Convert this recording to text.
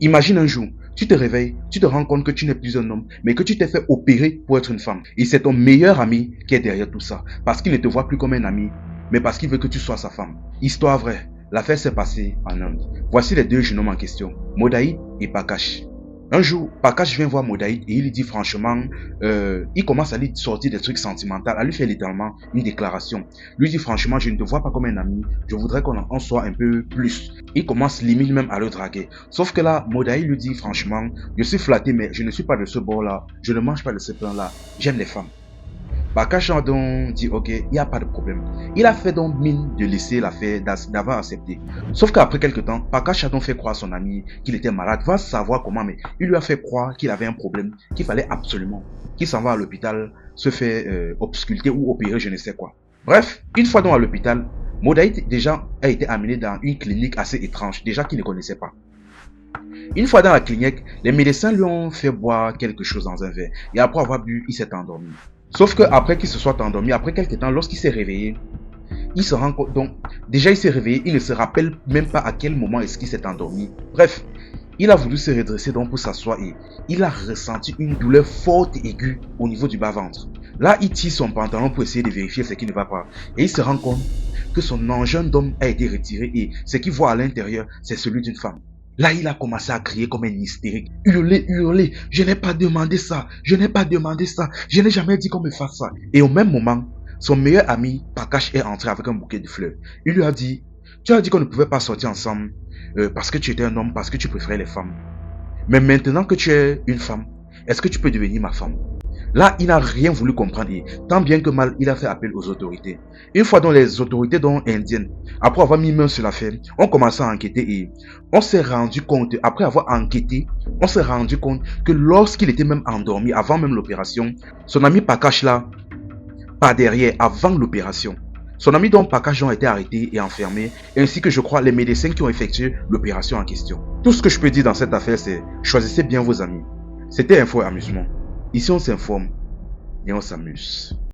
Imagine un jour, tu te réveilles, tu te rends compte que tu n'es plus un homme, mais que tu t'es fait opérer pour être une femme. Et c'est ton meilleur ami qui est derrière tout ça. Parce qu'il ne te voit plus comme un ami, mais parce qu'il veut que tu sois sa femme. Histoire vraie, l'affaire s'est passée en Inde. Voici les deux jeunes hommes en question, Modaïd et Pakash. Un jour, Pakash vient voir Modaïd et il lui dit franchement, il commence à lui sortir des trucs sentimentaux, à lui faire littéralement une déclaration. Lui dit franchement, je ne te vois pas comme un ami, je voudrais qu'on en soit un peu plus. Il commence limite même à le draguer. Sauf que là, Modaïd lui dit franchement, je suis flatté mais je ne suis pas de ce bord-là, je ne mange pas de ce pain-là, j'aime les femmes. Pakash a donc dit ok, il n'y a pas de problème. Il a fait donc mine de laisser l'affaire, d'avoir accepté. Sauf qu'après quelques temps, Pakash a donc fait croire à son ami qu'il était malade. Va savoir comment, mais il lui a fait croire qu'il avait un problème, qu'il fallait absolument qu'il s'en va à l'hôpital, se fait obsculter ou opérer, je ne sais quoi. Bref, une fois donc à l'hôpital, Modaïd déjà a été amené dans une clinique assez étrange, déjà qu'il ne connaissait pas. Une fois dans la clinique, les médecins lui ont fait boire quelque chose dans un verre. Et après avoir bu, il s'est endormi. Sauf que après qu'il se soit endormi, après quelques temps, lorsqu'il s'est réveillé, il se rend compte, donc, déjà il s'est réveillé, il ne se rappelle même pas à quel moment est-ce qu'il s'est endormi. Bref, il a voulu se redresser donc pour s'asseoir et il a ressenti une douleur forte et aiguë au niveau du bas-ventre. Là, il tire son pantalon pour essayer de vérifier ce qui ne va pas. Et il se rend compte que son engin d'homme a été retiré et ce qu'il voit à l'intérieur, c'est celui d'une femme. Là, il a commencé à crier comme un hystérique. Hurler, hurler. Je n'ai pas demandé ça. Je n'ai pas demandé ça. Je n'ai jamais dit qu'on me fasse ça. Et au même moment, son meilleur ami, Pakash, est entré avec un bouquet de fleurs. Il lui a dit, tu as dit qu'on ne pouvait pas sortir ensemble parce que tu étais un homme, parce que tu préférais les femmes. Mais maintenant que tu es une femme, est-ce que tu peux devenir ma femme? Là, il n'a rien voulu comprendre et tant bien que mal, il a fait appel aux autorités. Une fois dans les autorités indiennes, après avoir mis main sur l'affaire, ont commencé à enquêter et on s'est rendu compte, après avoir enquêté, on s'est rendu compte que lorsqu'il était même endormi, avant même l'opération, son ami Pakash là, pas derrière, avant l'opération, son ami donc Pakash a été arrêté et enfermé, ainsi que je crois les médecins qui ont effectué l'opération en question. Tout ce que je peux dire dans cette affaire, c'est choisissez bien vos amis. C'était Info et Amusement. Ici, on s'informe et on s'amuse.